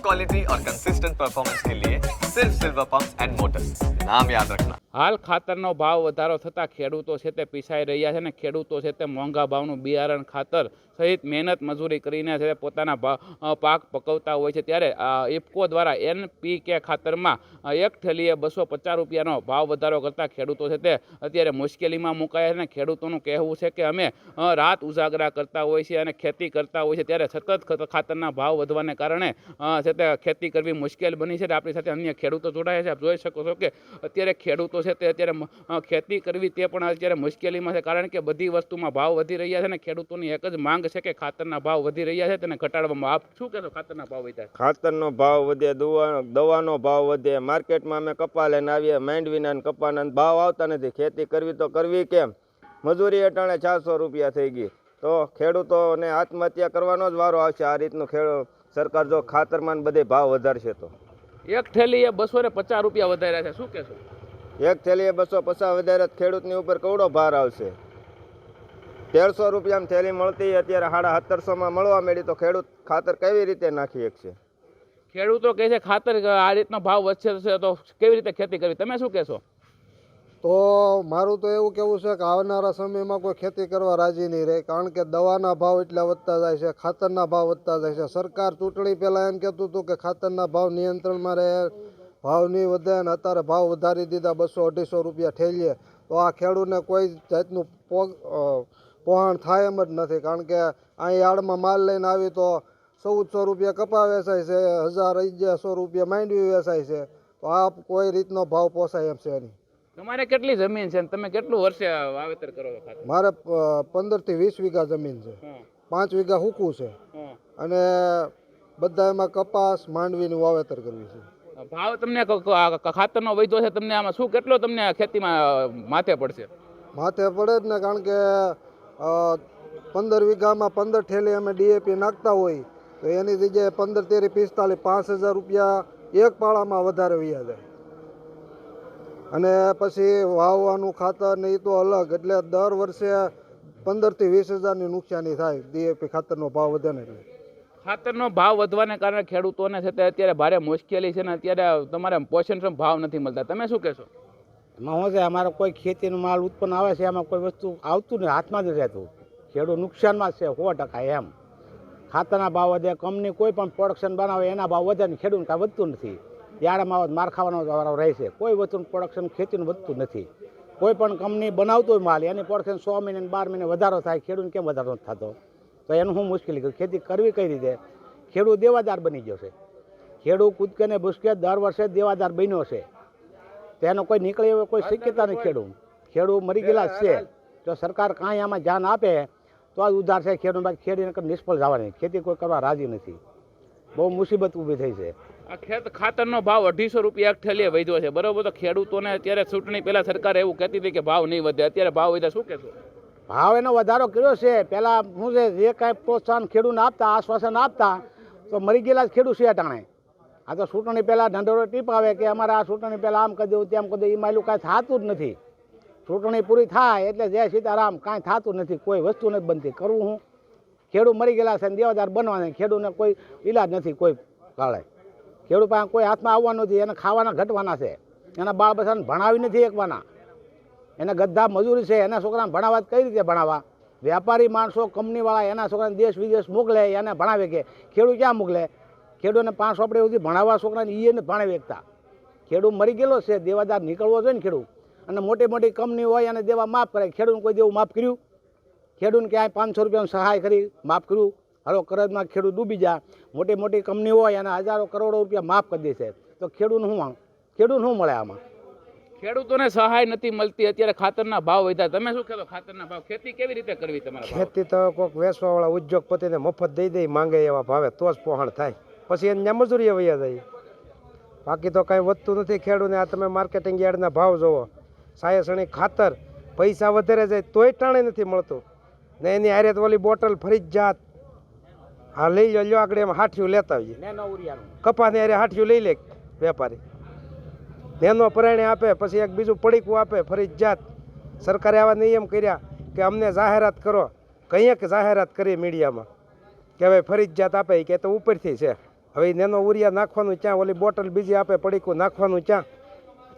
Quality और consistent performance के लिए सिर्फ सिल्वर पंप्स एंड मोटर्स, नाम याद रखना। હાલ ખાતરનો ભાવ વધારો થતાં ખેડૂતો છે તે પીસાઈ રહ્યા છે અને ખેડૂતો છે તે મોંઘા ભાવનું બિયારણ ખાતર સહિત મહેનત મજૂરી કરીને છે તે પોતાના પાક પકવતા હોય છે। ત્યારે ઇફકો દ્વારા NPK ખાતરમાં એક થેલીએ 250 રૂપિયાનો ભાવ વધારો કરતાં ખેડૂતો છે તે અત્યારે મુશ્કેલીમાં મુકાયા છે અને ખેડૂતોનું કહેવું છે કે અમે રાત ઉજાગરા કરતા હોય છે અને ખેતી કરતા હોય છે, ત્યારે સતત ખાતરના ભાવ વધવાને કારણે છે તે ખેતી કરવી મુશ્કેલ બની છે। આપણી સાથે અન્ય ખેડૂતો જોડાયા છે। આપ જોઈ શકો છો કે અત્યારે ખેડૂતો છે તે અત્યારે ખેતી કરવી તે પણ અત્યારે મુશ્કેલીમાં છે, કારણ કે બધી વસ્તુમાં ભાવ વધી રહ્યા છે અને ખેડૂતોની એક જ માંગ છે કે ખાતરના ભાવ વધી રહ્યા છે તેને ઘટાડવામાં। આપ શું કહેશો? ખાતરના ભાવ વધ્યા, ખાતરનો ભાવ વધે, દવાનો ભાવ વધે, માર્કેટમાં અમે કપા લઈને આવીએ, માંડવીના ને કપાના ભાવ આવતા નથી, ખેતી કરવી તો કરવી કેમ? મજૂરી અટાણે 400 રૂપિયા થઈ ગઈ, તો ખેડૂતોને આત્મહત્યા કરવાનો જ વારો આવશે આ રીતનું। સરકાર જો ખાતરમાં બધે ભાવ વધારશે તો એક થેલીએ 250 રૂપિયા વધાર્યા છે, શું કહેશો? એક થેલીએ 250 વધારે ખેડૂતની ઉપર કવડો ભાર આવશે। 1300 રૂપિયામાં થેલી મળતી અત્યારે 1750 મળવા માંડી, તો ખેડૂત ખાતર કેવી રીતે નાખી શકશે? ખેડૂતો કહે છે ખાતર આ રીતનો ભાવ વધશે તો કેવી રીતે ખેતી કરવી, તમે શું કહેશો? તો મારું તો એવું કહેવું છે કે આવનારા સમયમાં કોઈ ખેતી કરવા રાજી નહીં રહે, કારણ કે દવાના ભાવ એટલા વધતા જાય છે, ખાતરના ભાવ વધતા જાય છે। સરકાર ચૂંટણી પહેલાં એમ કહેતું હતું કે ખાતરના ભાવ નિયંત્રણમાં રહે, ભાવ નહીં વધે, અને અત્યારે ભાવ વધારી દીધા 200-250 રૂપિયા ઠેલીએ, તો આ ખેડૂતને કોઈ જાતનું પહોંચ થાય એમ જ નથી, કારણ કે અહીં યાર્ડમાં માલ લઈને આવી તો 1400 રૂપિયા કપા વેચાય છે, 1100 રૂપિયા માંડવી વેચાય છે, તો આ કોઈ રીતનો ભાવ પોસાય એમ છે નહીં। તમારે કેટલી જમીન છે? તમે કેટલું વર્ષે વાવેતર કરો છો ખાતર? મારે 15 થી 20 વીઘા જમીન છે, 5 વીઘા હૂકું છે, અને બધા એમાં કપાસ માંડવીનું વાવેતર કર્યું છે। ભાવ તમને ખાતરનો વધ્યો છે, તમને આમાં શું કેટલો તમને ખેતીમાં માથે પડશે? માથે પડે જ ને, કારણ કે 15 વીઘામાં 15 ઠેલી અમે DAP નાખતા હોય તો એની જગ્યાએ 15 તેરી 45 5,000 રૂપિયા એક પાળામાં વધારે વ્યા જાય, અને પછી વાવવાનું ખાતર ને એ તો અલગ, એટલે દર વર્ષે 15 થી 20,000ની નુકસાની થાય DAP ખાતરનો ભાવ વધે ને એટલે। ખાતરનો ભાવ વધવાને કારણે ખેડૂતોને છે તે અત્યારે ભારે મુશ્કેલી છે ને અત્યારે તમારે પોષણક્ષમ ભાવ નથી મળતા, તમે શું કહેશો? એમાં શું છે, અમારે કોઈ ખેતીનો માલ ઉત્પન્ન આવે છે એમાં કોઈ વસ્તુ આવતું નહીં, હાથમાં જ રહેતું, ખેડૂત નુકસાનમાં છે 100% એમ। ખાતરના ભાવ વધે, કંપની કોઈ પણ પ્રોડક્શન બનાવે એના ભાવ વધે ને ખેડૂત કાંઈ વધતું નથી, યાર્ડમાં માર ખાવાનો વારો રહે છે, કોઈ વસ્તુનું પ્રોડક્શન ખેતીનું વધતું નથી। કોઈ પણ કંપની બનાવતો હોય માલ, એની પ્રોડક્શન 6 મહિને 12 મહિને વધારો થાય, ખેડૂત કેમ વધારો નથી થતો? તો એનું શું મુશ્કેલી, ખેતી કરવી કઈ રીતે? ખેડૂત દેવાદાર બની ગયો છે, ખેડૂત કૂદકે ને ભૂસકે દર વર્ષે દેવાદાર બન્યો છે, તેનો કોઈ નીકળે એવો કોઈ શક્યતા નહીં। ખેડૂત મરી ગયેલા છે, જો સરકાર કાંઈ આમાં ધ્યાન આપે તો આ ઉધાર છે ખેડૂત, બાકી ખેડૂત નિષ્ફળ જવાની, ખેતી કોઈ કરવા રાજી નથી, બહુ મુસીબત ઊભી થઈ છે। આ ખાતરનો ભાવ 250 રૂપિયા એક થેલીએ વધ્યો છે, બરોબર? તો ખેડૂતોને અત્યારે ચૂંટણી પહેલા સરકાર એવું કહેતી હતી કે ભાવ નહીં વધે, અત્યારે ભાવ વધ્યા, શું કહેશો? ભાવ એનો વધારો કર્યો છે, પહેલાં શું છે, જે કાંઈ પ્રોત્સાહન ખેડૂતને આપતા, આશ્વાસન આપતા, તો મરી ગયેલા જ ખેડૂત છે અટાણે। આ તો ચૂંટણી પહેલાં ઢંઢોરો ટીપ આવે કે અમારે આ ચૂંટણી પહેલાં આમ કરી દેવું, તેમ કરી દેવું, એમાં એટલું કાંઈ થતું જ નથી। ચૂંટણી પૂરી થાય એટલે જય સીતારામ, કાંઈ થતું નથી, કોઈ વસ્તુ નથી બનતી, કરવું હું? ખેડૂત મરી ગયેલા છે, દેવાદાર બનવાના, ખેડૂતને કોઈ ઈલાજ નથી કોઈ કાળે, ખેડૂત પાસે કોઈ હાથમાં આવવાનું નથી, એને ખાવાના ઘટવાના છે, એના બાળ બચ્ચાને ભણાવી નથી એકવાના, એને ગધા મજૂરી છે, એના છોકરાને ભણાવવા કઈ રીતે ભણાવવા? વેપારી માણસો, કંપનીવાળા એના છોકરાને દેશ વિદેશ મોકલે, એને ભણાવે, કે ખેડૂત ક્યાં મોકલે? ખેડૂતને 5 ચોપડે સુધી ભણાવવા છોકરાને એને ભણાવી એકતા, ખેડૂત મરી ગયેલો છે, દેવાદાર નીકળવો જોઈએ ને ખેડૂત, અને મોટી મોટી કંપની હોય અને દેવા માફ કરે, ખેડૂતને કોઈ દેવું માફ કર્યું? ખેડૂતને ક્યાંય 500 રૂપિયાની સહાય કરી માફ કર્યું? હલો, કરજમાં ખેડૂત ડૂબી જાય, મોટી મોટી કંપની હોય અને હજારો કરોડો રૂપિયા માફ કરી દેશે, તો ખેડૂત શું મળે આમાં? ખેડૂતોને સહાય નથી મળતી, અત્યારે ખાતરના ભાવ વધ્યા, તમે શું કહેશો? ખાતરના ભાવ ખેતી કેવી રીતે કરવી તમારે? ખેતી તો કોઈક વેચવાવાળા ઉદ્યોગપતિને મફત દઈ દઈ, માંગે એવા ભાવે તો જ પહોંચ થાય, પછી એને મજૂરી વૈયા જાય, બાકી તો કાંઈ વધતું નથી ખેડૂતને। આ તમે માર્કેટિંગ યાર્ડના ભાવ જોવો, સાયસણી ખાતર પૈસા વધારે જાય તોય ટાણે નથી મળતું ને, એની આરે ઓલી બોટલ ફરજિયાત હા લઈ લો, આગળ એમાં 60 લેતા આવીએ, કપાસની આરે 60 લઈ લે વેપારી, નેનો પરાણે આપે, પછી એક બીજું પડીકું આપે ફરજિયાત। સરકારે આવા નિયમ કર્યા કે અમને જાહેરાત કરો, કંઈક જાહેરાત કરી મીડિયામાં કે ભાઈ ફરજિયાત આપે, કે તો ઉપરથી છે, હવે નેનો ઉરિયા નાખવાનું ક્યાં, ઓલી બોટલ બીજી આપે પડીકું નાખવાનું ક્યાં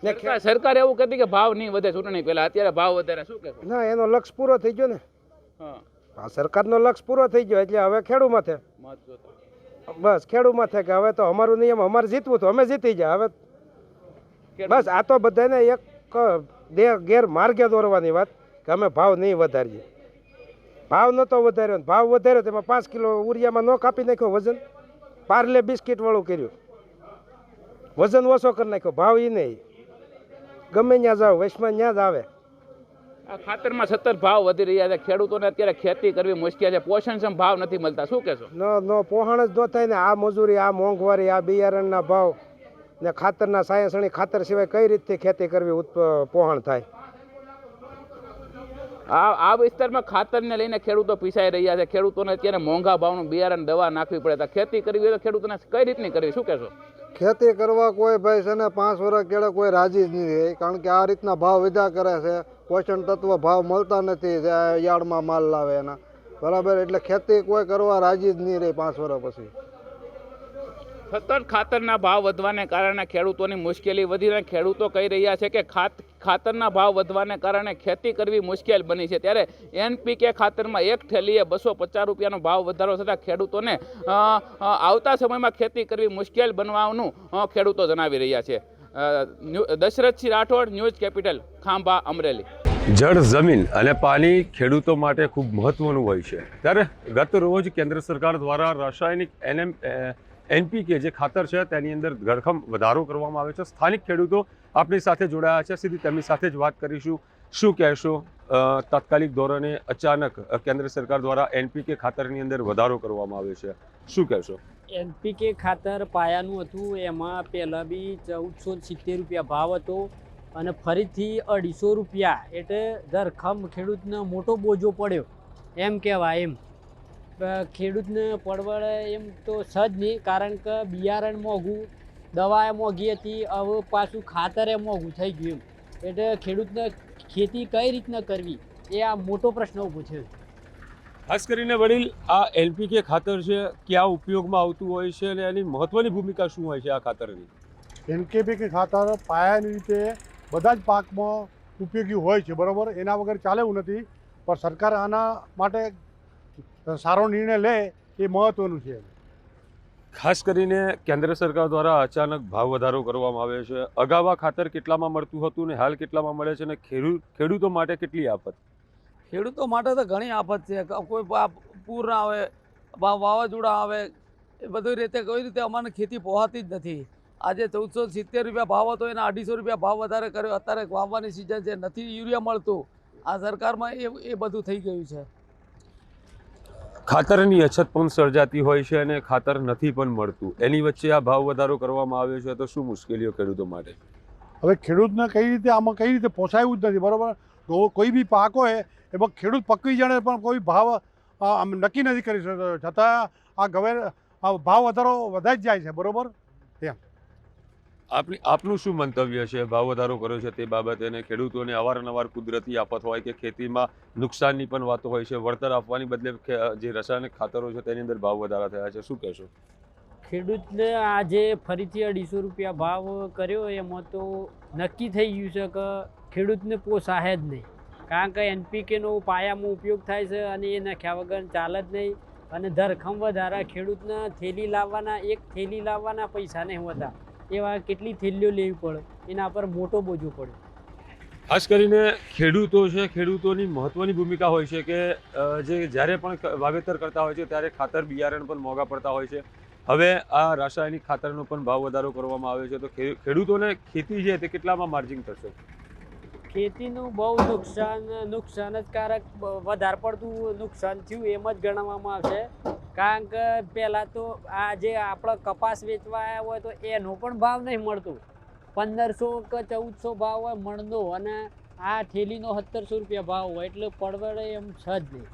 ને સરકાર એવું કહેતી કે ભાવ નહીં વધે ચૂંટણી પહેલા, અત્યારે ભાવ વધારે, શું કહેશો? ના, એનો લક્ષ પૂરો થઈ ગયો ને. હા, આ સરકારનો લક્ષ પૂરો થઈ ગયો એટલે હવે ખેડૂ માથે, મત જોતો. બસ ખેડૂ માથે કે હવે તો અમારું નિયમ અમારે જીતવું તો અમે જીતી જાય. હવે બસ આ તો બધાને એક ગેરમાર્ગે દોરવાની વાત કે અમે ભાવ નહીં વધારીએ. ભાવ નહોતો વધાર્યો, ભાવ વધાર્યો તેમાં 5 કિલો ઉરિયામાં ન કાપી નાખ્યો વજન, પાર્લે બિસ્કિટ વાળું કર્યું, વજન ઓછો કરી નાખ્યો, ભાવ એ નહીં. ગમે ત્યાં જાઓ વૈશ્વમાં ત્યાં જ આવે. આ ખાતરમાં સતત ભાવ વધી રહ્યા છે, ખેડૂતોને અત્યારે ખેતી કરવી મુશ્કેલ છે, પોષણક્ષમ ભાવ નથી મળતા, શું કહેશો? નો પોહાણ જ ન થાય ને. આ મજૂરી, આ મોંઘવારી, આ બિયારણના ભાવ ને ખાતરના સાયસણી ખાતર સિવાય કઈ રીતથી ખેતી કરવી પોહાણ થાય? આ વિસ્તારમાં ખાતરને લઈને ખેડૂતો પીસાઈ રહ્યા છે, ખેડૂતોને અત્યારે મોંઘા ભાવનું બિયારણ દવા નાખવી પડે, ખેતી કરવી હોય તો ખેડૂતોને કઈ રીતની કરવી, શું કહેશો? ખેતી કરવા કોઈ ભાઈ છે ને 5 વર્ષ કેળે કોઈ રાજી જ નહીં રહે, કારણ કે આ રીતના ભાવ વધ્યા કરે છે, પોષણ તત્વ ભાવ મળતા નથી યાર્ડમાં માલ લાવે એના, બરાબર. એટલે ખેતી કોઈ કરવા રાજી જ નહીં રહે 5 વર્ષ પછી. સતત ખાતરના ભાવ વધવાને કારણે ખેડૂતોની મુશ્કેલી વધી રહી, ખેડૂતો કહી રહ્યા છે કે ખાતરના ભાવ વધવાને કારણે ખેતી કરવી મુશ્કેલ બની છે. ત્યારે NPK ખાતરમાં એક થેલીએ 250 રૂપિયાનો ભાવ વધારો થતાં ખેડૂતોને આવતા સમયમાં ખેતી કરવી મુશ્કેલ બનવાનું ખેડૂતો જણાવી રહ્યા છે. Dashrathsinh Rathod, news capital, Khambha, Amreli. જળ, જમીન અને પાણી ખેડૂતો માટે ખૂબ મહત્વનું હોય છે. ત્યારે ગત રોજ કેન્દ્ર સરકાર દ્વારા રાસાયણિક NPK જે ખાતર છે તેની અંદર ધરખમ વધારો કરવામાં આવે છે. સ્થાનિક ખેડૂતો આપણી સાથે જોડાયા છે, સીધી તેમની સાથે જ વાત કરીશું. શું કહેશો? તાત્કાલિક ધોરણે અચાનક કેન્દ્ર સરકાર દ્વારા NPK ખાતરની અંદર વધારો કરવામાં આવે છે, શું કહેશો? NPK ખાતર પાયાનું હતું, એમાં પહેલાં બી 1470 રૂપિયા ભાવ હતો અને ફરીથી 250 રૂપિયા, એટલે ધરખમ ખેડૂતને મોટો બોજો પડ્યો એમ કહેવાય. એમ ખેડૂતને પડવડે એમ તો સજ નહીં, કારણ કે બિયારણ મોંઘું, દવા મોંઘી હતી, હવે પાછું ખાતરે મોંઘું થઈ ગયું. એટલે ખેડૂતને ખેતી કઈ રીતના કરવી એ આ મોટો પ્રશ્ન ઊભો છે. ખાસ કરીને વડીલ, આ NPK ખાતર છે ક્યાં ઉપયોગમાં આવતું હોય છે અને એની મહત્વની ભૂમિકા શું હોય છે આ ખાતરની? NPK ખાતર પાયાની રીતે બધા જ પાકમાં ઉપયોગી હોય છે, બરાબર. એના વગર ચાલે એવું નથી, પણ સરકાર આના માટે સારો નિર્ણય લે એ મહત્વનું છે. ખાસ કરીને કેન્દ્ર સરકાર દ્વારા અચાનક ભાવ વધારો કરવામાં આવે છે. અગાઉ આ ખાતર કેટલામાં મળતું હતું ને હાલ કેટલામાં મળે છે, અને ખેડૂતો માટે કેટલી આફત? ખેડૂતો માટે તો ઘણી આફત છે. કોઈ પૂર ના આવે, વાવાઝોડા આવે, એ બધી રીતે કોઈ રીતે અમારે ખેતી પહોંચતી જ નથી. આજે 1470 રૂપિયા ભાવ હતો, એના 250 રૂપિયા ભાવ વધારે કર્યો. અત્યારે વાવવાની સિઝન છે, નથી યુરિયા મળતું. આ સરકારમાં એ બધું થઈ ગયું છે. ખાતરની અછત પણ સર્જાતી હોય છે અને ખાતર નથી પણ મળતું, એની વચ્ચે આ ભાવ વધારો કરવામાં આવ્યો છે, તો શું મુશ્કેલીઓ ખેડૂતો માટે? હવે ખેડૂતને કઈ રીતે આમાં કઈ રીતે પોસાયું જ નથી, બરાબર. કોઈ બી પાક હોય એમાં ખેડૂત પકવી જાણે પણ કોઈ ભાવ નક્કી નથી કરી શકતો, છતાં આ ભાવ વધારો વધારી જ જાય છે, બરાબર. આપનું શું મંતવ્ય છે? ભાવ વધારો કર્યો છે તે બાબતે, અને ખેડૂતોને અવારનવાર કુદરતી આફત હોય કે ખેતીમાં નુકસાનની પણ વાતો હોય છે, વળતર આપવાની બદલે જે રાસાયણિક ખાતરો છે તેની અંદર ભાવ વધારા થયા છે, શું કહેશો? ખેડૂતને આજે ફરીથી 250 રૂપિયા ભાવ કર્યો, એમાં તો નક્કી થઈ ગયું છે કે ખેડૂતને પોસાય જ નહીં, કારણ કે NPKનો પાયામાં ઉપયોગ થાય છે અને એ નાખ્યા વગર ચાલે જ નહીં. અને ધરખમ વધારા, ખેડૂતને થેલી લાવવાના પૈસા નહીં હોતા, એવા કેટલી થેલીઓ લેવી પડે, એના પર મોટો બોજો પડે. ખાસ કરીને ખેડૂતો છે, ખેડૂતોની મહત્વની ભૂમિકા હોય છે કે જે જ્યારે પણ વાવેતર કરતા હોય છે ત્યારે ખાતર બિયારણ પણ મોંઘા પડતા હોય છે. હવે આ રાસાયણિક ખાતરનો પણ ભાવ વધારો કરવામાં આવે છે, તો ખેડૂતોને ખેતી છે તે કેટલામાં માર્જિન થશે? ખેતીનું બહુ નુકસાન જ કારક વધારે પડતું નુકસાન થયું એમ જ ગણવામાં આવશે, કારણ કે પહેલાં તો આ જે આપણે કપાસ વેચવા આવ્યા હોય તો એનો પણ ભાવ નહીં મળતો, 1500 કે 1400 ભાવ હોય મણનો, અને આ થેલીનો 1700 રૂપિયા ભાવ હોય, એટલે પડવડે એમ છે જ નહીં.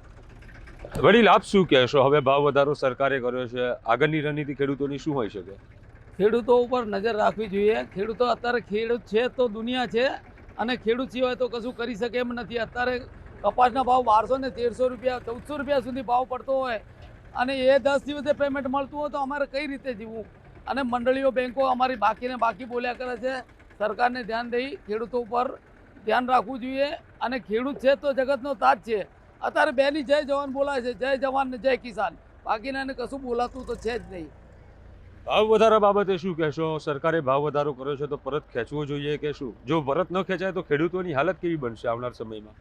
વડીલ, આપ શું કહેશો? હવે ભાવ વધારો સરકારે કર્યો છે, આગળની રણનીતિ ખેડૂતોની શું હોઈ શકે? ખેડૂતો ઉપર નજર રાખવી જોઈએ. ખેડૂતો અત્યારે ખેડૂત છે તો દુનિયા છે, અને ખેડૂત સિવાય તો કશું કરી શકે એમ નથી. અત્યારે કપાસના ભાવ 1200 ને 1300 રૂપિયા 1400 રૂપિયા સુધી ભાવ પડતો હોય, અને એ 10 દિવસે પેમેન્ટ મળતું હોય તો અમારે કઈ રીતે જીવવું? અને મંડળીઓ બેંકો અમારી બાકીને બાકી બોલ્યા કરે છે. સરકારને ધ્યાન દઈ ખેડૂતો ઉપર ધ્યાન રાખવું જોઈએ. અને ખેડૂત છે તો જગતનો તાજ છે. અત્યારે બેની જય જવાન બોલાય છે, જય જવાન ને જય કિસાન, બાકીના એને કશું બોલાતું તો છે જ નહીં. ભાવ વધારા બાબતે શું કહેશો? સરકારે ભાવ વધારો કર્યો છે તો પરત ખેંચવો જોઈએ કે શું? જો પરત ન ખેંચાય તો ખેડૂતોની હાલત કેવી બનશે આવનાર સમયમાં?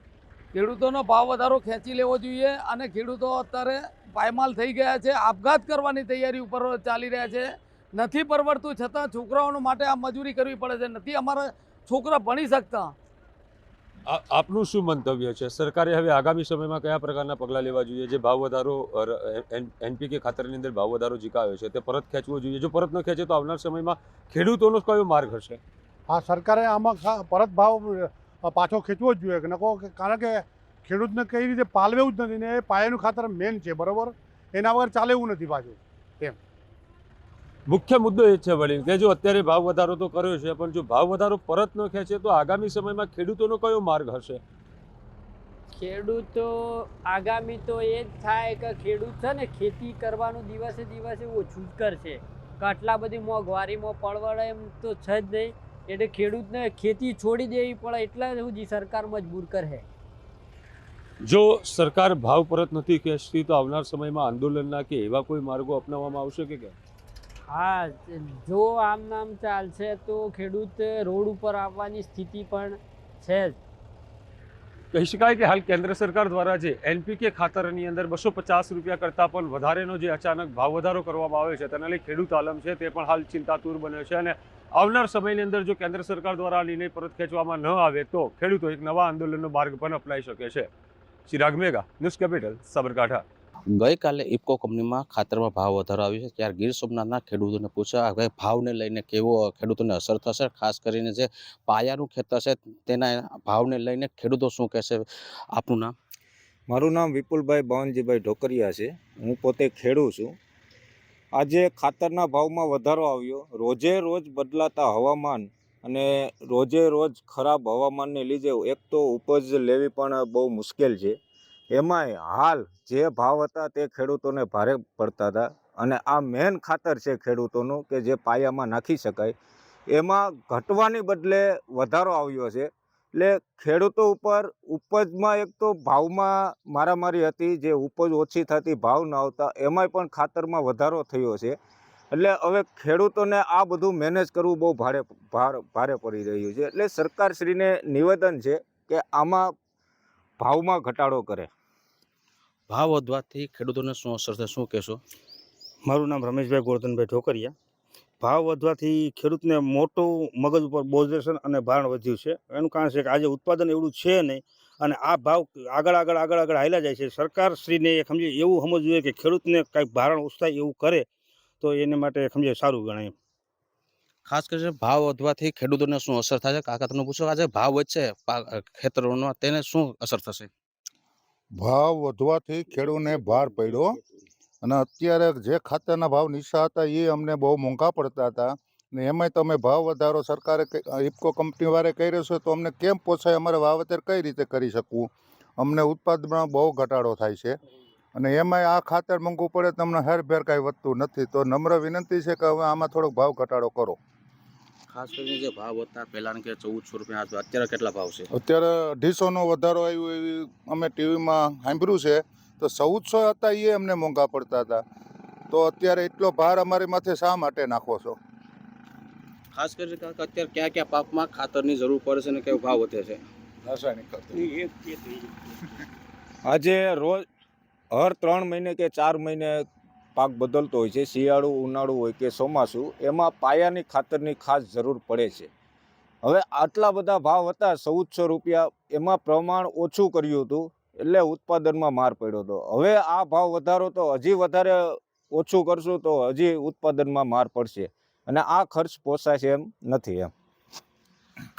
ખેડૂતોનો ભાવ વધારો ખેંચી લેવો જોઈએ. અને ખેડૂતો અત્યારે પાયમાલ થઈ ગયા છે, આપઘાત કરવાની તૈયારી ઉપર ચાલી રહ્યા છે. નથી પરવડતું છતાં છોકરાઓનો માટે આ મજૂરી કરવી પડે છે. નથી અમારા છોકરા ભણી શકતા. આપનું શું મંતવ્ય છે? સરકારે હવે આગામી સમયમાં કયા પ્રકારના પગલાં લેવા જોઈએ? જે ભાવ વધારો NPK ખાતરની અંદર ભાવ વધારો ઝીકાવ્યો છે તે પરત ખેંચવો જોઈએ. જો પરત ન ખેંચે તો આવનાર સમયમાં ખેડૂતોનો કયો માર્ગ હશે? હા, સરકારે આમાં પરત ભાવ પાછો ખેંચવો જ જોઈએ નકો, કારણ કે ખેડૂતને કઈ રીતે પાલવેવું જ નથી ને એ પાયાનું ખાતર મેન છે, બરાબર? એના વગર ચાલે એવું નથી પાછું. એમ મુખ્ય મુદ્દો એ છે વડીલ કે જો અત્યારે ભાવ વધારો તો કર્યો છે, પણ જો ભાવ વધારો પરત ન ખેંચે તો આગામી સમયમાં ખેડૂતોનો કયો માર્ગ હશે? ખેડૂતો આગામી તો એ જ થાય કે ખેડૂત છે ને ખેતી કરવાનું દિવસે દિવસે ઓછું જ કરશે. કે આટલા બધી મોંઘવારીમાં પડવડે એમ તો છે જ નહીં. એટલે ખેડૂતને ખેતી છોડી દેવી પડે એટલા સુધી સરકાર મજબૂર કરે. જો સરકાર ભાવ પરત નથી ખેંચતી તો આવનાર સમયમાં આંદોલનના કે એવા કોઈ માર્ગો અપનાવવામાં આવશે કે કેમ? હા, જો આમ નામ ચાલશે તો ખેડૂત રોડ ઉપર આવવાની સ્થિતિ પણ છે જ. કહી શકાય કે હાલ કેન્દ્ર સરકાર દ્વારા જે NPK ખાતરની અંદર 250 રૂપિયા કરતાં પણ વધારેનો જે અચાનક ભાવ વધારો કરવામાં આવે છે તેના લઈ ખેડૂત આલમ છે તે પણ હાલ ચિંતાતુર બન્યો છે. અને આવનાર સમયની અંદર જો કેન્દ્ર સરકાર દ્વારા આ નિર્ણય પરત ખેંચવામાં ન આવે તો ખેડૂતો એક નવા આંદોલનનો માર્ગ પણ અપનાવી શકે છે. ચિરાગ મેઘા, ન્યૂઝ કેપિટલ, સાબરકાંઠા. ગઈકાલે ઇફકો કંપનીમાં ખાતરમાં ભાવ વધારો આવ્યો છે ત્યારે ગીર સોમનાથના ખેડૂતોને પૂછ્યા હવે ભાવને લઈને કેવો ખેડૂતોને અસર થશે, ખાસ કરીને જે પાયાનું ખેતર છે તેના ભાવને લઈને ખેડૂતો શું કહેશે? આપનું નામ? મારું નામ વિપુલભાઈ બાવનજીભાઈ ઢોકરિયા છે. હું પોતે ખેડૂત છું. આજે ખાતરના ભાવમાં વધારો આવ્યો. રોજે રોજ બદલાતા હવામાન અને રોજે રોજ ખરાબ હવામાનને લીધે એક તો ઉપજ લેવી પણ બહુ મુશ્કેલ છે. એમાંય હાલ જે ભાવ હતા તે ખેડૂતોને ભારે પડતા હતા. અને આ મેન ખાતર છે ખેડૂતોનું કે જે પાયામાં નાખી શકાય, એમાં ઘટવાની બદલે વધારો આવ્યો છે. એટલે ખેડૂતો ઉપર ઉપજમાં એક તો ભાવમાં મારામારી હતી, જે ઉપજ ઓછી થતી ભાવ ન આવતા, એમાંય પણ ખાતરમાં વધારો થયો છે. એટલે હવે ખેડૂતોને આ બધું મેનેજ કરવું બહુ ભારે પડી રહ્યું છે. એટલે સરકારશ્રીને નિવેદન છે કે આમાં ભાવમાં ઘટાડો કરે. ભાવ વધવાથી ખેડૂતોને શું અસર થશે, શું કહેશો? મારું નામ રમેશભાઈ ગોરધનભાઈ ઢોકરિયા. ભાવ વધવાથી ખેડૂતને મોટું મગજ ઉપર બોજેશન અને ભારણ વધ્યું છે. એનું કારણ છે કે આજે ઉત્પાદન એવડું છે નહીં અને આ ભાવ આગળ હાલ્યા જાય છે. સરકારશ્રીને સમજે એવું સમજવું જોઈએ કે ખેડૂતને કાંઈક ભારણ ઓછું થાય એવું કરે તો એને માટે સમજે સારું ગણાય. ખાસ કરીને ભાવ વધવાથી ખેડૂતોને શું અસર થાય છે? કાકા તમને પૂછો, આજે ભાવ વધશે ખેતરોનો તેને શું અસર થશે? ભાવ વધવાથી ખેડૂતને ભાર પડ્યો અને અત્યારે જે ખાતરના ભાવ નીચા હતા એ અમને બહુ મોંઘા પડતા હતા. ને એમાંય તમે ભાવ વધારો સરકારે ઇફકો કંપનીવાળાએ કર્યો છે તો અમને કેમ પોસાય? અમારે વાવેતર કઈ રીતે કરી શકવું? અમને ઉત્પાદનમાં બહુ ઘટાડો થાય છે અને એમાંય આ ખાતર મોંઘું પડે તમને હેરફેર કાંઈ વધતું નથી. તો નમ્ર વિનંતી છે કે હવે આમાં થોડોક ભાવ ઘટાડો કરો. ખાસ કરીને જે ભાવ હતા પહેલાં કે 1400 રૂપિયા, અત્યારે કેટલા ભાવ છે? અત્યારે 250નો વધારો આવ્યો એવી અમે ટીવીમાં સાંભળ્યું છે. તો 1400 હતા એ અમને મોંઘા પડતા હતા. તો અત્યારે એટલો ભાર અમારી માથે શા માટે નાખો છો? ખાસ કરીને અત્યારે કયા કયા પાકમાં ખાતરની જરૂર પડે છે અને કયો ભાવ વધે છે? રાસાયણિક ખાતર આજે રોજ હર 3 મહિને કે 4 મહિને પાક બદલતો હોય છે. શિયાળુ, ઉનાળુ હોય કે ચોમાસું, એમાં પાયાની ખાતરની ખાસ જરૂર પડે છે. હવે આટલા બધા ભાવ હતા 1400 રૂપિયા, એમાં પ્રમાણ ઓછું કર્યું હતું એટલે ઉત્પાદનમાં માર પડ્યો હતો. હવે આ ભાવ વધારો તો હજી વધારે ઓછું કરશું તો હજી ઉત્પાદનમાં માર પડશે અને આ ખર્ચ પોસાય છે એમ નથી. એમ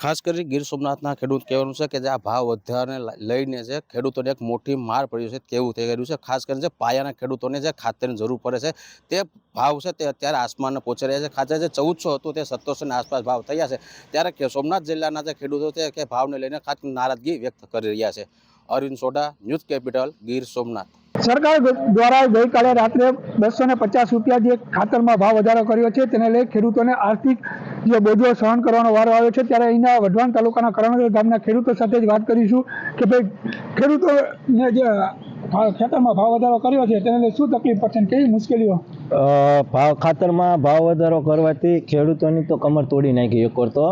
ખાસ કરીને ગીર સોમનાથના ખેડૂત કહેવાનું છે કે જે આ ભાવ વધારાને લઈને જે ખેડૂતોને એક મોટી માર પડી છે કેવું થઈ રહ્યું છે. ખાસ કરીને જે પાયાના ખેડૂતોને જે ખાતરની જરૂર પડે છે તે ભાવ છે તે અત્યારે આસમાનને પહોંચી રહ્યા છે. ખાતર જે 1400 હતું તે 1700ની આસપાસ ભાવ થયા છે. ત્યારે સોમનાથ જિલ્લાના જે ખેડૂતો છે કે ભાવને લઈને ખાસ નારાજગી વ્યક્ત કરી રહ્યા છે. Arvind Sodha, news capital, Gir Somnath. સરકાર દ્વારા ગઈકાલે રાત્રે 250 રૂપિયા જે ખાતરમાં ભાવ વધારો કર્યો છે તેને લઈ ખેડૂતોને આર્થિક જે બોજો સહન કરવાનો વારો આવ્યો છે ત્યારે અહીંના વઢવાણ તાલુકાના કરણગઢ ગામના ખેડૂતો સાથે જ વાત કરીશું કે ભાઈ ખેડૂતોને જે ખેતરમાં ભાવ વધારો કર્યો છે તેને લઈ શું તકલીફ પડશે અને કેવી મુશ્કેલીઓ? ખાતરમાં ભાવ વધારો કરવાથી ખેડૂતોની તો કમર તોડી નાખી એક વાર તો.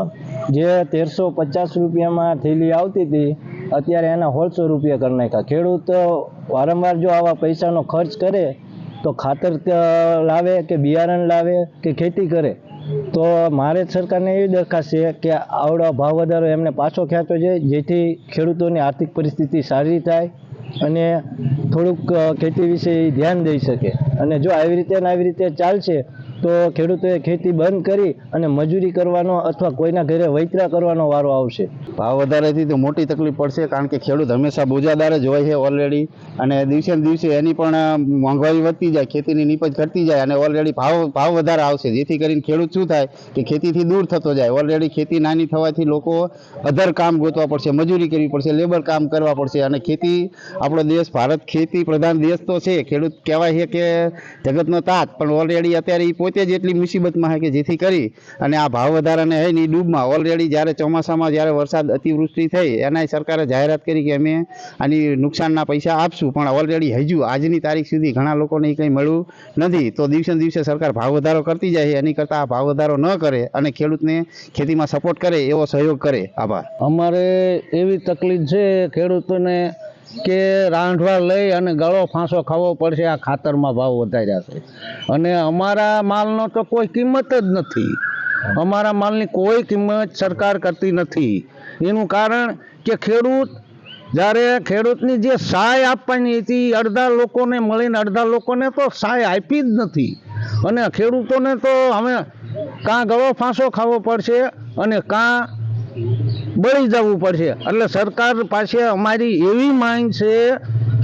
જે 1350 રૂપિયામાં થેલી આવતી હતી અત્યારે એના 1600 રૂપિયા કરી નાખ્યા. ખેડૂત વારંવાર જો આવા પૈસાનો ખર્ચ કરે તો ખાતર લાવે કે બિયારણ લાવે કે ખેતી કરે તો મારે સરકારને એવી દરખાસ્ત છે કે આવડો ભાવ વધારો એમને પાછો ખેંચવો જોઈએ જેથી ખેડૂતોની આર્થિક પરિસ્થિતિ સારી થાય અને થોડુંક ખેતી વિશે ધ્યાન દઈ શકે. અને જો આવી રીતે ચાલશે તો ખેડૂતોએ ખેતી બંધ કરી અને મજૂરી કરવાનો અથવા કોઈના ઘરે વૈતરા કરવાનો વારો આવશે. ભાવ વધારેથી તો મોટી તકલીફ પડશે કારણ કે ખેડૂત હંમેશા બોજાદાર જ હોય છે ઓલરેડી, અને દિવસે ને દિવસે એની પણ મોંઘવારી વધતી જાય, ખેતીની નીપજ ઘટતી જાય અને ઓલરેડી ભાવ વધારે આવશે જેથી કરીને ખેડૂત શું થાય કે ખેતીથી દૂર થતો જાય. ઓલરેડી ખેતી નાની થવાથી લોકો અધર કામ ગોતવા પડશે, મજૂરી કરવી પડશે, લેબર કામ કરવા પડશે. અને ખેતી આપણો દેશ ભારત ખેતી પ્રધાન દેશ તો છે, ખેડૂત કહેવાય છે કે જગતનો તાત, પણ ઓલરેડી અત્યારે એ પોતે જ એટલી મુસીબતમાં છે કે જેથી કરી અને આ ભાવ વધારાને હે ની ડૂબમાં ઓલરેડી જ્યારે ચોમાસામાં જ્યારે વરસાદ અતિવૃષ્ટિ થઈ એના સરકારે જાહેરાત કરી કે અમે આની નુકસાનના પૈસા આપશું, પણ ઓલરેડી હજુ આજની તારીખ સુધી ઘણા લોકોને કંઈ મળ્યું નથી. તો દિવસે ને દિવસે સરકાર ભાવ વધારો કરતી જાય, એની કરતાં આ ભાવ વધારો ન કરે અને ખેડૂતને ખેતીમાં સપોર્ટ કરે એવો સહયોગ કરે. આભાર. અમારે એવી તકલીફ છે ખેડૂતોને કે રાંધવા લઈ અને ગળો ફાંસો ખાવો પડશે આ ખાતરમાં ભાવ વધાર્યા છે. અને અમારા માલનો તો કોઈ કિંમત જ નથી, અમારા માલની કોઈ કિંમત સરકાર કરતી નથી. એનું કારણ કે ખેડૂત જ્યારે ખેડૂતની જે સહાય આપવાની હતી અડધા લોકોને મળીને અડધા લોકોને તો સહાય આપી જ નથી. અને ખેડૂતોને તો હવે કાં ગળો ફાંસો ખાવો પડશે અને કાં બળી જવું પડશે. એટલે સરકાર પાસે અમારી એવી માંગ છે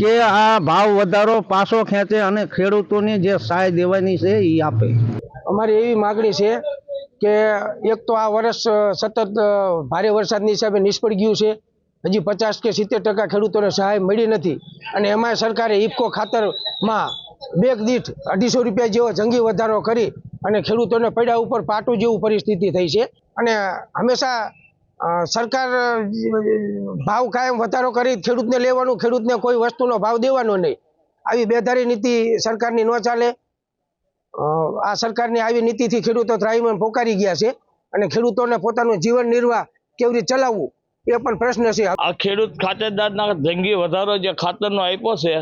કે આ ભાવ વધારો પાછો ખેંચે અને ખેડૂતોને જે સહાય દેવાની છે એ આપે. અમારી એવી માગણી છે કે એક તો આ વર્ષ સતત ભારે વરસાદની હિસાબે નિષ્ફળ ગયું છે. હજી 50 કે 70% ખેડૂતોને સહાય મળી નથી. અને એમાં સરકારે ઇફકો ખાતરમાં બેગ દીઠ 250 રૂપિયા જેવો જંગી વધારો કરી અને ખેડૂતોને પૈડા ઉપર પાટું જેવું પરિસ્થિતિ થઈ છે. અને હંમેશા સરકાર ભાવ કાયમ વધારો કરી ખેડૂતને લેવાનું, ખેડૂતને કોઈ વસ્તુનો ભાવ દેવાનો નહીં. આવી બેધારી નીતિ સરકારની ન ચાલે. આ સરકારની આવી નીતિથી ખેડૂતો ત્રાહિમામ પોકારી ગયા છે અને ખેડૂતોને પોતાનું જીવન નિર્વાહ કેવી રીતે ચલાવવું એ પણ પ્રશ્ન છે. આ ખેડૂત ખાતેદારના જંગી વધારો જે ખાતરનો આપ્યો છે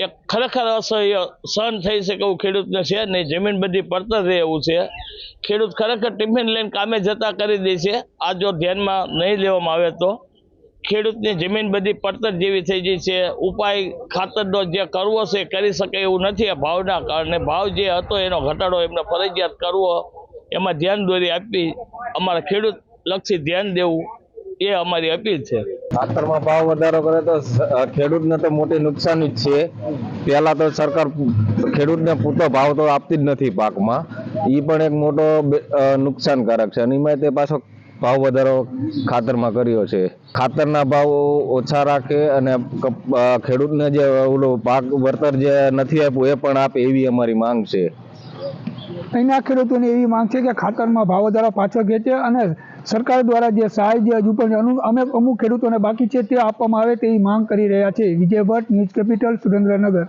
એ ખરેખર અસહ્ય સહન થઈ શકે એવું ખેડૂતને છે નહીં. જમીન બધી પડતર રહે એવું છે. ખેડૂત ખરેખર ટિફિન લઈને કામે જતા કરી દે છે. આ જો ધ્યાનમાં નહીં લેવામાં આવે તો ખેડૂતની જમીન બધી પડતર જેવી થઈ ગઈ છે. ઉપાય ખાતરનો જે કરવો છે કરી શકે એવું નથી આ ભાવના કારણે. ભાવ જે હતો એનો ઘટાડો એમને ફરજિયાત કરવો, એમાં ધ્યાન દોરી આપી અમારા ખેડૂત લક્ષી ધ્યાન દેવું એ અમારી અપીલ છે. ખાતરમાં ભાવ વધારો કરે તો ખેડૂતને તો મોટી નુકસાન જ છે. પહેલા તો સરકાર ખેડૂતને પૂરતો ભાવ તો આપતી જ નથી પાકમાં, એ પણ એક મોટો નુકસાનકારક છે. અને એમાં તે પાછો ભાવ વધારો ખાતરમાં કર્યો છે. ખાતરના ભાવ ઓછા રાખે અને ખેડૂતને જે ઓલું પાક વળતર જે નથી આપ્યું એ પણ આપે એવી અમારી માંગ છે. અહીંના ખેડૂતોની એવી માંગ છે કે ખાતરમાં ભાવ વધારો પાછો ખેંચે અને સરકાર દ્વારા જે સહાય જે હજુ પણ અમુક ખેડૂતોને બાકી છે તે આપવામાં આવે તેવી માંગ કરી રહ્યા છે. વિજય ભટ્ટ, ન્યૂઝ કેપિટલ, સુરેન્દ્રનગર.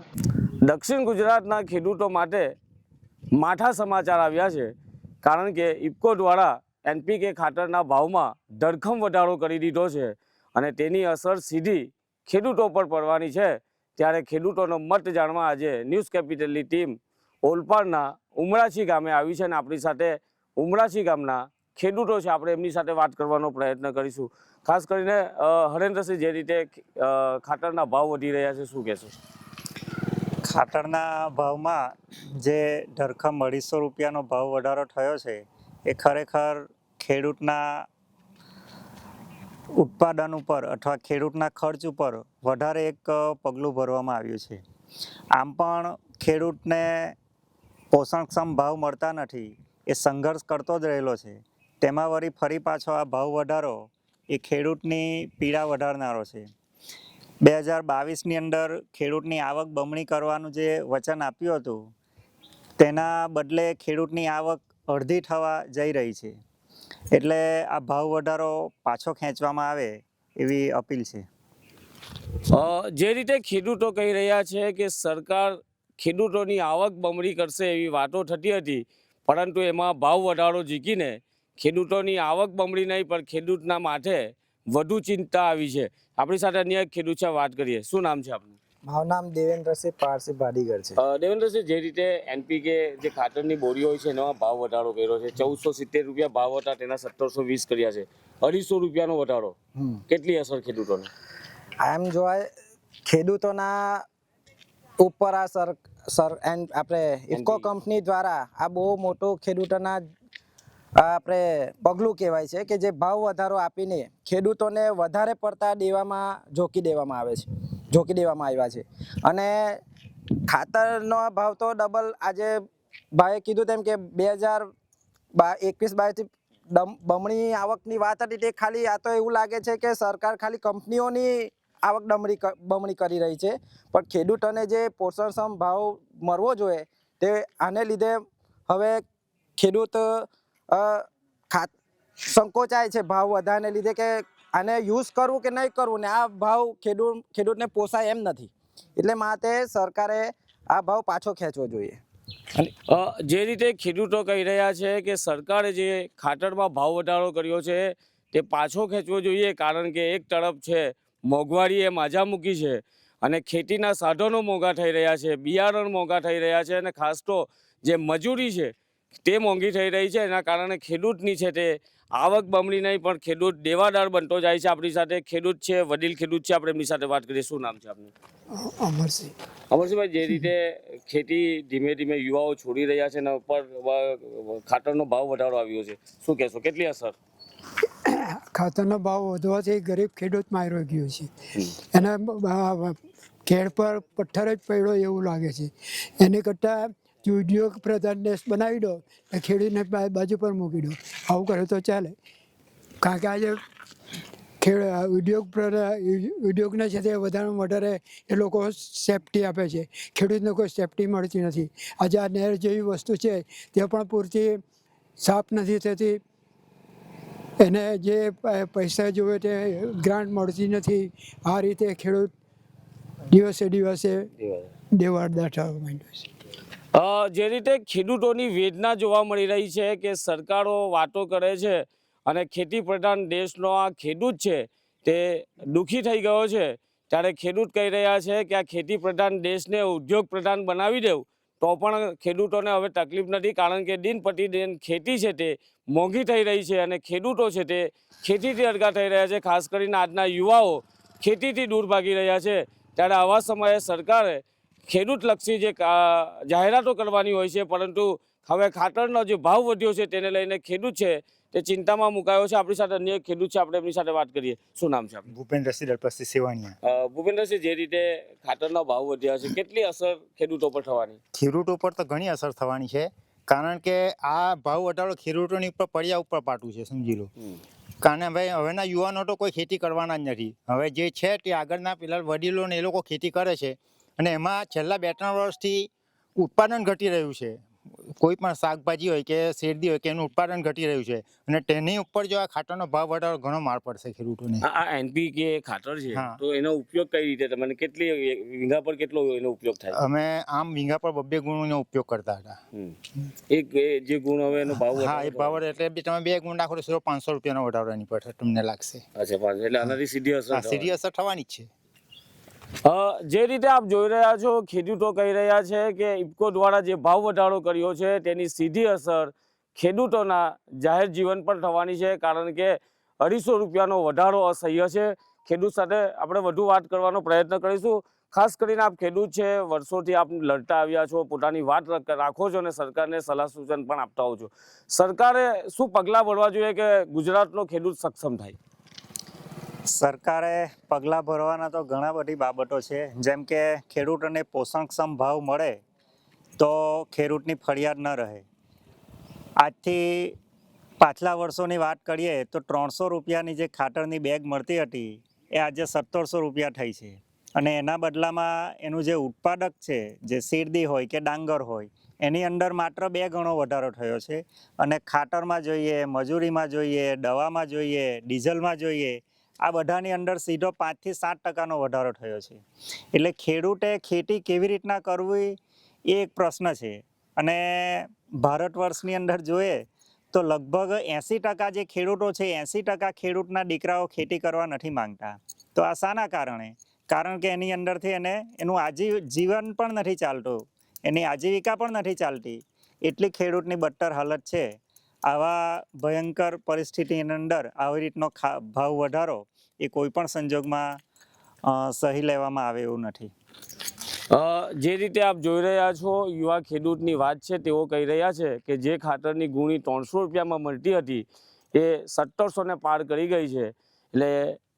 દક્ષિણ ગુજરાતના ખેડૂતો માટે માઠા સમાચાર આવ્યા છે, કારણ કે ઇફકો દ્વારા NPK ખાતરના ભાવમાં ધરખમ વધારો કરી દીધો છે અને તેની અસર સીધી ખેડૂતો પર પડવાની છે. ત્યારે ખેડૂતોનો મત જાણવા આજે ન્યૂઝ કેપિટલની ટીમ ઓલપાડના ઉમરાછી ગામે આવી છે અને આપણી સાથે ઉમરાછી ગામના ખેડૂતો છે, આપણે એમની સાથે વાત કરવાનો પ્રયત્ન કરીશું. ખાસ કરીને હરેન્દ્રસિંહ, જે રીતે ખાતરના ભાવ વધી રહ્યા છે, શું કહેશો? ખાતરના ભાવમાં જે ધરખમ 250 રૂપિયાનો ભાવ વધારો થયો છે એ ખરેખર ખેડૂતના ઉત્પાદન ઉપર અથવા ખેડૂતના ખર્ચ ઉપર વધારે એક પગલું ભરવામાં આવ્યું છે. આમ પણ ખેડૂતને પોષણક્ષમ ભાવ મળતા નથી, એ સંઘર્ષ કરતો જ રહેલો છે. તેમાં વળી ફરી પાછો આ ભાવ વધારો એ ખેડૂતની પીડા વધારનારો છે. 2022ની અંદર ખેડૂતની આવક બમણી કરવાનું જે વચન આપ્યું હતું તેના બદલે ખેડૂતની આવક અડધી થવા જઈ રહી છે. એટલે આ ભાવ વધારો પાછો ખેંચવામાં આવે એવી અપીલ છે. જે રીતે ખેડૂતો કહી રહ્યા છે કે સરકાર ખેડૂતોની આવક બમણી કરશે એવી વાતો થતી હતી, પરંતુ એમાં ભાવ વધારો ઝીકીને ખેડૂતોની આવક બમણી નહીં પણ ખેડૂતના માથે વધુ ચિંતા આવી છે. આપણી સાથે અન્ય એક ખેડૂત છે, વાત કરીએ. શું નામ છે આપનું? મારું નામ દેવેન્દ્રસિંહ પારસી ભાડીગર છે. દેવેન્દ્રસિંહ, જે રીતે એનપીકે જે ખાતરની બોરીઓ હોય છે એમાં ભાવ વધારો કર્યો છે, 1470 રૂપિયા ભાવ હતા તેના 1720 કર્યા છે, 250 રૂપિયાનો વધારો, કેટલી અસર ખેડૂતોને? એમ જોવાય ખેડૂતોના ઉપર આ આપણે ઇફકો કંપની દ્વારા આ બહુ મોટું ખેડૂતોના આપણે પગલું કહેવાય છે કે જે ભાવ વધારો આપીને ખેડૂતોને વધારે પડતા દેવામાં ઝોકી દેવામાં આવ્યા છે. અને ખાતરનો ભાવ તો ડબલ, આજે ભાઈએ કીધું તેમ કે 2021-22થી બમણી આવકની વાત હતી, તે ખાલી આ તો એવું લાગે છે કે સરકાર ખાલી કંપનીઓની આવક બમણી કરી રહી છે, પણ ખેડૂતોને જે પોષણક્ષમ ભાવ મળવો જોઈએ તે આને લીધે હવે ખેડૂત સંકોચાય છે ભાવ વધારને લીધે કે આને યુઝ કરવું કે નહીં કરવું, ને આ ભાવ ખેડૂતને પોસાય એમ નથી. એટલે માટે સરકારે આ ભાવ પાછો ખેંચવો જોઈએ. જે રીતે ખેડૂતો કહી રહ્યા છે કે સરકારે જે ખાતરમાં ભાવ વધારો કર્યો છે તે પાછો ખેંચવો જોઈએ, કારણ કે એક તરફ છે મોંઘવારીએ માજા મૂકી છે અને ખેતીના સાધનો મોંઘા થઈ રહ્યા છે, બિયારણ મોંઘા થઈ રહ્યા છે, અને ખાસ તો જે મજૂરી છે તે મોંઘી થઈ રહી છે. એના કારણે ખેડૂતની છે તે આવક બમણી નહીં પણ ખેડૂત દેવાદાર બનતો જાય છે. આપણી સાથે ખેડૂત છે, વડીલ ખેડૂત છે, આપણે એમની સાથે વાત કરીએ. શું નામ છે આપનું? અમરસિંહભાઈ, જે રીતે ખેતી ધીમે ધીમે યુવાઓ છોડી રહ્યા છે અને ઉપર ખાતરનો ભાવ વધારો આવ્યો છે, શું કહેશો, કેટલી અસર? ખાતરનો ભાવ વધવાથી ગરીબ ખેડૂત માર્યો ગયો છે. એના ખેડ પર પથ્થર જ પડ્યો એવું લાગે છે. એની કરતાં ઉદ્યોગ પ્રધાન દેશ બનાવી દો, ખેડૂતને બાજુ પર મૂકી દો, આવું કરે તો ચાલે. કારણ કે આજે ઉદ્યોગને છે તે વધારેમાં વધારે એ લોકો સેફટી આપે છે, ખેડૂતને કોઈ સેફટી મળતી નથી. આજે આ નહેર જેવી વસ્તુ છે તે પણ પૂરતી સાફ નથી થતી, એને જે પૈસા જોવે તે ગ્રાન્ટ મળતી નથી. આ રીતે ખેડૂત દિવસે દેવાદાર થવા માંડ્યો છે. જે રીતે ખેડૂતોની વેદના જોવા મળી રહી છે કે સરકારો વાતો કરે છે અને ખેતી પ્રધાન દેશનો આ ખેડૂત છે તે દુઃખી થઈ ગયો છે, ત્યારે ખેડૂત કહી રહ્યા છે કે આ ખેતી પ્રધાન દેશને ઉદ્યોગ પ્રધાન બનાવી દેવું તો પણ ખેડૂતોને હવે તકલીફ નથી, કારણ કે દિન પ્રતિદિન ખેતી છે તે મોંઘી થઈ રહી છે અને ખેડૂતો છે તે ખેતીથી અડગા થઈ રહ્યા છે. ખાસ કરીને આજના યુવાઓ ખેતીથી દૂર ભાગી રહ્યા છે, ત્યારે આવા સમયે સરકારે ખેડૂતલક્ષી જે જાહેરાતો કરવાની હોય છે, પરંતુ હવે ખાતરનો જે ભાવ વધ્યો છે તેને લઈને ખેડૂત છે તે ચિંતામાં મુકાયો છે. આપણી સાથે અન્ય ખેડૂત છે, આપણે એમની સાથે વાત કરીએ. શું નામ છે આપનું? ભૂપેન્દ્રસિંહ દલપતસિંહ સેવાણીયા. ભૂપેન્દ્રસિંહ, જે રીતે ખાતરના ભાવ વધ્યા છે, કેટલી અસર ખેડૂતો પર થવાની? ખેડૂતો પર તો ઘણી અસર થવાની છે, કારણ કે આ ભાવ વધારો ખેડૂતોની ઉપર પડ્યા ઉપર પાટું છે, સમજી લો. કારણ ભાઈ હવેના યુવાનો તો કોઈ ખેતી કરવાના જ નથી. હવે જે છે તે આગળના પેલા વડીલો ને એ લોકો ખેતી કરે છે, અને એમાં છેલ્લા 2-3 વર્ષથી ઉત્પાદન ઘટી રહ્યું છે. કોઈ પણ શાકભાજી હોય કે શેરડી હોય કે એનું ઉત્પાદન ઘટી રહ્યું છે, અને તેની ઉપર જો આ ખાતરનો ભાવ વધારો ઘણો માર પડશે ખેડૂતોને. આ એનપીકે ખાતર છે તો એનો ઉપયોગ કઈ રીતે, તમને કેટલી વીઘા પર કેટલો એનો ઉપયોગ થાય? અમે આમ વીઘા પર 2 ગુણનો ઉપયોગ કરતા હતા. એક જે ગુણ હવે એનો ભાવ, હા, એ ભાવ એટલે તમે 2 ગુણ નાખો તો 500 રૂપિયાનો વધારો એની પર તમને લાગશે. અચ્છા, એટલે આનાથી સીધી અસર થવાની જ છે. જે રીતે આપ જોઈ રહ્યા છો, ખેડૂતો કહી રહ્યા છે કે ઇફકો દ્વારા જે ભાવ વધારો કર્યો છે તેની સીધી અસર ખેડૂતોના જાહેર જીવન પર થવાની છે, કારણ કે 250 રૂપિયાનો વધારો અસહ્ય છે. ખેડૂત સાથે આપણે વધુ વાત કરવાનો પ્રયત્ન કરીશું. ખાસ કરીને આપ ખેડૂત છે, વર્ષોથી આપ લડતા આવ્યા છો, પોતાની વાત રાખો છો અને સરકારને સલાહ સૂચન પણ આપતા હો છો. સરકારે શું પગલાં ભરવા જોઈએ કે ગુજરાતનો ખેડૂત સક્ષમ થાય? સરકારે પગલાં ભરવાના તો ઘણા બધી બાબતો છે, જેમ કે ખેડૂતોને પોષણક્ષમ ભાવ મળે તો ખેડૂતની ફરિયાદ ન રહે. આજથી પાછલા વર્ષોની વાત કરીએ તો 300 રૂપિયાની જે ખાતરની બેગ મળતી હતી એ આજે 1700 રૂપિયા થઈ છે. અને એના બદલામાં એનું જે ઉત્પાદક છે, જે શેરડી હોય કે ડાંગર હોય, એની અંદર માત્ર 2 ગણો વધારો થયો છે. અને ખાતરમાં જોઈએ, મજૂરીમાં જોઈએ, દવામાં જોઈએ, ડીઝલમાં જોઈએ, આ બધાની અંદર સીધો 5 થી 7% વધારો થયો છે. એટલે ખેડૂતે ખેતી કેવી રીતના કરવી એ એક પ્રશ્ન છે. અને ભારત વર્ષની અંદર જોઈએ તો લગભગ 80% જે ખેડૂતો છે, 80% ખેડૂતના દીકરાઓ ખેતી કરવા નથી માંગતા. તો આ શાના કારણે? કારણ કે એની અંદરથી એનું જીવન પણ નથી ચાલતું, એની આજીવિકા પણ નથી ચાલતી. એટલી ખેડૂતની બદતર હાલત છે. આવા ભયંકર પરિસ્થિતિની અંદર આવી રીતનો ભાવ વધારો એ કોઈ પણ સંજોગમાં સહી લેવામાં આવે એવું નથી. જે રીતે આપ જોઈ રહ્યા છો, યુવા ખેડૂતની વાત છે. તેઓ કહી રહ્યા છે કે જે ખાતરની ગુણી 300 રૂપિયામાં મળતી હતી એ 1700 પાર કરી ગઈ છે. એટલે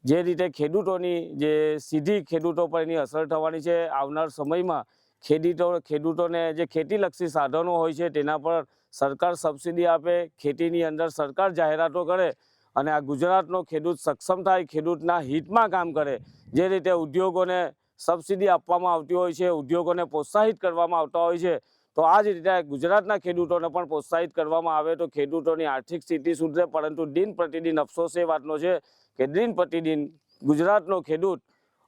જે રીતે ખેડૂતોની જે સીધી ખેડૂતો પર એની અસર થવાની છે. આવનાર સમયમાં ખેડૂતોને જે ખેતીલક્ષી સાધનો હોય છે તેના પર સરકાર સબસિડી આપે, ખેતીની અંદર સરકાર જાહેરાતો કરે અને આ ગુજરાતનો ખેડૂત સક્ષમ થાય, ખેડૂતના હિતમાં કામ કરે. જે રીતે ઉદ્યોગોને સબસિડી આપવામાં આવતી હોય છે, ઉદ્યોગોને પ્રોત્સાહિત કરવામાં આવતા હોય છે, તો આ જ રીતે ગુજરાતના ખેડૂતોને પણ પ્રોત્સાહિત કરવામાં આવે તો ખેડૂતોની આર્થિક સ્થિતિ સુધરે. પરંતુ દિન પ્રતિદિન અફસોસ એ વાતનો છે કે દિન પ્રતિદિન ગુજરાતનો ખેડૂત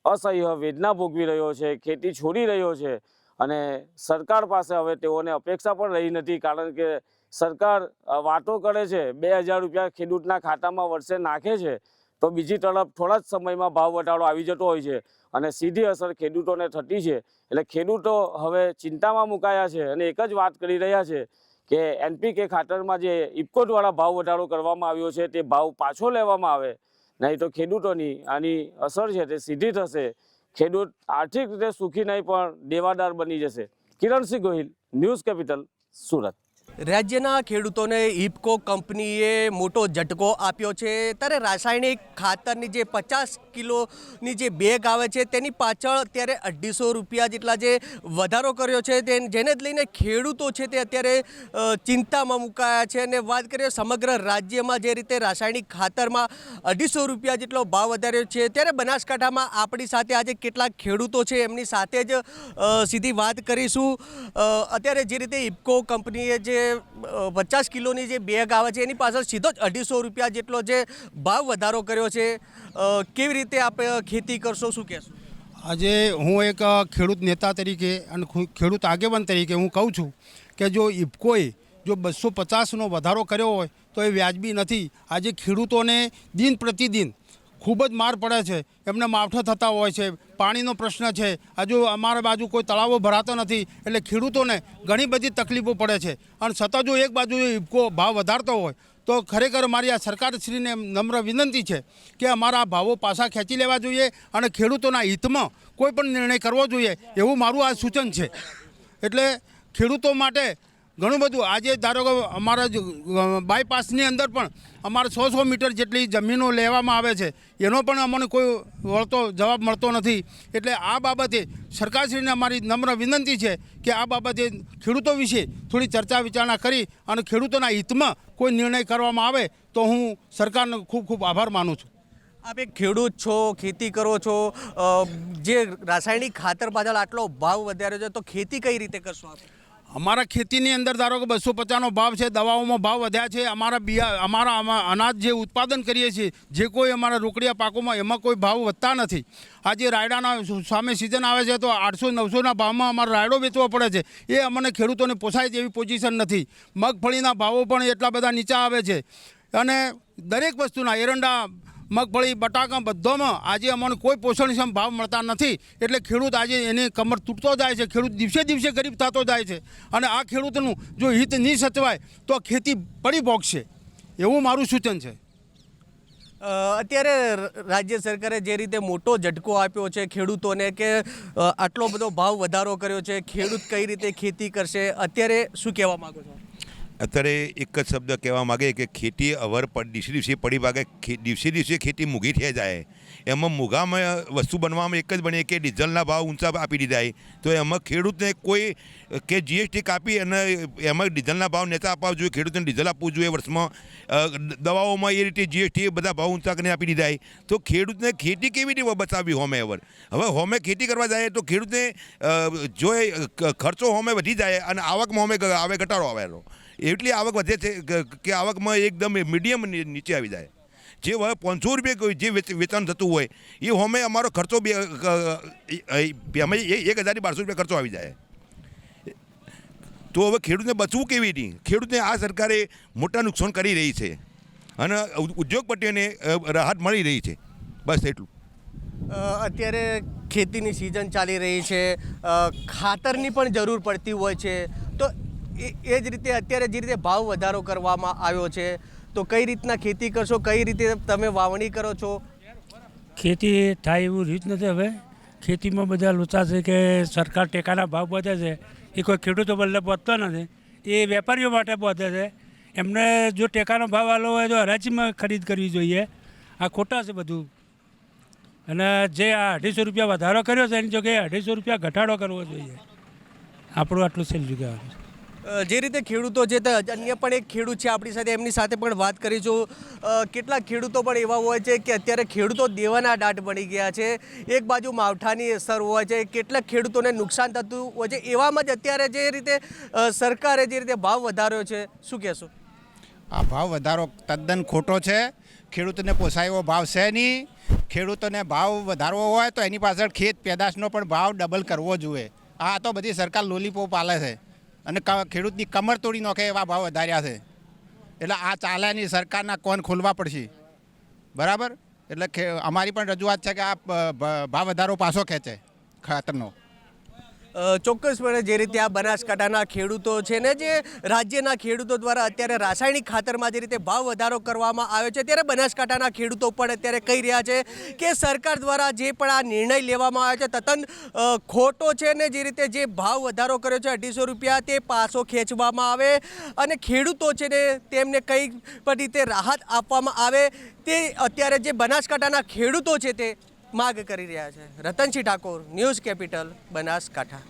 અસહ્ય વેદના ભોગવી રહ્યો છે, ખેતી છોડી રહ્યો છે. અને સરકાર પાસે હવે તેઓને અપેક્ષા પણ રહી નથી, કારણ કે સરકાર વાતો કરે છે, 2000 રૂપિયા ખેડૂતના ખાતામાં વર્ષે નાખે છે, તો બીજી તરફ થોડા જ સમયમાં ભાવ વધારો આવી જતો હોય છે અને સીધી અસર ખેડૂતોને થતી છે. એટલે ખેડૂતો હવે ચિંતામાં મુકાયા છે અને એક જ વાત કરી રહ્યા છે કે NPK ખાતરમાં જે ઇફકો દ્વારા ભાવ વધારો કરવામાં આવ્યો છે તે ભાવ પાછો લેવામાં આવે, નહીં તો ખેડૂતોની આની અસર છે તે સીધી થશે. ખેડૂત આર્થિક રીતે સુખી નહીં પણ દેવાદાર બની જશે. Kiransinh Gohil, news capital, Surat. રાજ્યના ખેડૂતોને ઇફકો કંપનીએ મોટો ઝટકો આપ્યો છે. ત્યારે રાસાયણિક ખાતરની જે 50 કિલોની જે બેગ આવે છે તેની પાછળ અત્યારે 250 રૂપિયા જેટલા જે વધારો કર્યો છે, જેને જ લઈને ખેડૂતો છે તે અત્યારે ચિંતામાં મુકાયા છે. અને વાત કરીએ સમગ્ર રાજ્યમાં જે રીતે રાસાયણિક ખાતરમાં 250 રૂપિયા જેટલો ભાવ વધાર્યો છે, ત્યારે બનાસકાંઠામાં આપણી સાથે આજે કેટલાક ખેડૂતો છે એમની સાથે જ સીધી વાત કરીશું. અત્યારે જે રીતે ઇફકો કંપનીએ જે 50 કિલોની જે બેગ આવે છે એની પાછળ સીધો જ 250 રૂપિયા જેટલો જે ભાવ વધારો કર્યો છે, કેવી રીતે આપણે ખેતી કરશો, શું કહેશો? આજે હું એક ખેડૂત નેતા તરીકે અને ખેડૂત આગેવાન તરીકે હું કહું છું કે જો ઇફકોએ જો 250નો વધારો કર્યો હોય તો એ વ્યાજબી નથી. આજે ખેડૂતોને દિન પ્રતિદિન ખૂબ જ માર પડે છે, એમને માવઠા થતા હોય છે, પાણીનો પ્રશ્ન છે. હજુ અમારા બાજુ કોઈ તળાવો ભરાતો નથી, એટલે ખેડૂતોને ઘણી બધી તકલીફો પડે છે. અને છતાં જો એક બાજુ ઇફકો ભાવ વધારતો હોય તો ખરેખર મારી આ સરકારશ્રીને નમ્ર વિનંતી છે કે અમારા ભાવો પાછા ખેંચી લેવા જોઈએ અને ખેડૂતોના હિતમાં કોઈ પણ નિર્ણય કરવો જોઈએ, એવું મારું આ સૂચન છે. એટલે ખેડૂતો માટે ઘણું બધું આજે ધારો કે અમારા બાયપાસની અંદર પણ અમારે 100 મીટર જેટલી જમીનો લેવામાં આવે છે, એનો પણ અમને કોઈ વળતો જવાબ મળતો નથી. એટલે આ બાબતે સરકારશ્રીને અમારી નમ્ર વિનંતી છે કે આ બાબતે ખેડૂતો વિશે થોડી ચર્ચા વિચારણા કરી અને ખેડૂતોના હિતમાં કોઈ નિર્ણય કરવામાં આવે તો હું સરકારનો ખૂબ ખૂબ આભાર માનું છું. આપ એક ખેડૂત છો, ખેતી કરો છો, જે રાસાયણિક ખાતર પાછળ આટલો ભાવ વધાર્યો છે તો ખેતી કઈ રીતે કરશો આપ? અમારા ખેતીની અંદર ધારો કે 250નો ભાવ છે, દવાઓમાં ભાવ વધ્યા છે, અમારા અનાજ જે ઉત્પાદન કરીએ છીએ, જે કોઈ અમારા રોકડિયા પાકોમાં એમાં કોઈ ભાવ વધતા નથી. આજે રાયડાના સામે સિઝન આવે છે તો 800-900ના ભાવમાં અમારે રાયડો વેચવો પડે છે, એ અમને ખેડૂતોને પોસાય તેવી પોઝિશન નથી. મગફળીના ભાવો પણ એટલા બધા નીચા આવે છે અને દરેક વસ્તુના એરંડા, મગફળી, બટાકા બધામાં આજે અમને કોઈ પોષણક્ષમ ભાવ મળતા નથી. એટલે ખેડૂત આજે એની કમર તૂટતો જાય છે, ખેડૂત દિવસે દિવસે ગરીબ થતો જાય છે. અને આ ખેડૂતનું જો હિત નહીં સચવાય તો ખેતી પડી ભોગશે, એવું મારું સૂચન છે. અત્યારે રાજ્ય સરકારે જે રીતે મોટો ઝટકો આપ્યો છે ખેડૂતોને કે આટલો બધો ભાવ વધારો કર્યો છે, ખેડૂત કઈ રીતે ખેતી કરશે, અત્યારે શું કહેવા માગો છો? અત્યારે એક જ શબ્દ કહેવા માગે કે ખેતી અવર દિવસે દિવસે પડી ભાગે દિવસે દિવસે ખેતી મૂંઘી થઈ જાય. એમાં મૂંઘામાં વસ્તુ બનવામાં એક જ બને કે ડીઝલના ભાવ ઊંચા આપી દીધા તો એમાં ખેડૂતને કોઈ કે જીએસટી કાપી અને એમાં ડીઝલના ભાવ નેતા આપવા જોઈએ, ખેડૂતને ડીઝલ આપવું જોઈએ વર્ષમાં. દવાઓમાં એ રીતે જીએસટી બધા ભાવ ઊંચા કરીને આપી દીધા તો ખેડૂતને ખેતી કેવી રીતે બચાવવી હોમે હવે હોમે ખેતી કરવા જાય તો ખેડૂતને જો ખર્ચો હોમે વધી જાય અને આવકમાં હોમે આવે ઘટાડો આવે એટલી આવક વધે છે કે આવકમાં એકદમ મીડિયમ નીચે આવી જાય. જે હવે 500 રૂપિયા જે વેચાણ થતું હોય એ હોમે અમારો ખર્ચો 1,1200 રૂપિયા ખર્ચો આવી જાય. તો હવે ખેડૂતને બચવું કેવી રીતે? ખેડૂતને આ સરકારે મોટા નુકસાન કરી રહી છે અને ઉદ્યોગપતિઓને રાહત મળી રહી છે. બસ એટલું. અત્યારે ખેતીની સિઝન ચાલી રહી છે, ખાતરની પણ જરૂર પડતી હોય છે, તો એ જ રીતે અત્યારે જે રીતે ભાવ વધારો કરવામાં આવ્યો છે તો કઈ રીતના ખેતી કરશો, કઈ રીતે તમે વાવણી કરો છો? ખેતી થાય એવું રીત નથી. હવે ખેતીમાં બધા લોચા છે કે સરકાર ટેકાના ભાવ વધે છે એ કોઈ ખેડૂતો બદલે પહોંચતો નથી, એ વેપારીઓ માટે પહોંચે છે. એમને જો ટેકાનો ભાવ આલો હોય તો હરાજીમાં ખરીદ કરવી જોઈએ. આ ખોટા છે બધું. અને જે આ 250 રૂપિયા વધારો કર્યો છે એની જગ્યાએ 250 રૂપિયા ઘટાડો કરવો જોઈએ. આપણું આટલું છેલ્લું કહેવાનું. જે રીતે ખેડૂતો છે તે અન્ય પણ એક ખેડૂત છે આપણી સાથે, એમની સાથે પણ વાત કરીશું. કેટલાક ખેડૂતો પણ એવા હોય છે કે અત્યારે ખેડૂતો દેવાના દાટ બની ગયા છે. એક બાજુ માવઠાની અસર હોય છે, કેટલાક ખેડૂતોને નુકસાન થતું હોય છે. એવામાં જ અત્યારે જે રીતે સરકારે જે રીતે ભાવ વધાર્યો છે, શું કહેશો? આ ભાવ વધારો તદ્દન ખોટો છે. ખેડૂતોને પોસાય એવો ભાવ છે નહીં. ખેડૂતોને ભાવ વધારવો હોય તો એની પાછળ ખેત પેદાશનો પણ ભાવ ડબલ કરવો જોઈએ. આ તો બધી સરકાર લોલીપોપ આલે છે અને ખેડૂતની કમર તોડી નાખે એવા ભાવ વધાર્યા છે. એટલે આ ચાલે નહીં, સરકારના કોણ ખોલવા પડશે. બરાબર? એટલે અમારી પણ રજૂઆત છે કે આ ભાવ વધારો પાછો ખેંચે ખાતરનો. ચોક્કસપણે જે રીતે આ બનાસકાંઠાના ખેડૂતો છે ને, જે રાજ્યના ખેડૂતો દ્વારા અત્યારે રાસાયણિક ખાતરમાં જે રીતે ભાવ વધારો કરવામાં આવ્યો છે, ત્યારે બનાસકાંઠાના ખેડૂતો પણ અત્યારે કહી રહ્યા છે કે સરકાર દ્વારા જે પણ આ નિર્ણય લેવામાં આવ્યો છે તદ્દન ખોટો છે ને જે રીતે જે ભાવ વધારો કર્યો છે 250 રૂપિયા તે પાછો ખેંચવામાં આવે અને ખેડૂતો છે ને તેમને કઈ પણ રીતે રાહત આપવામાં આવે તે અત્યારે જે બનાસકાંઠાના ખેડૂતો છે તે માગ કરી રહ્યા છે. Ratansinh Thakor, news capital, Banaskantha.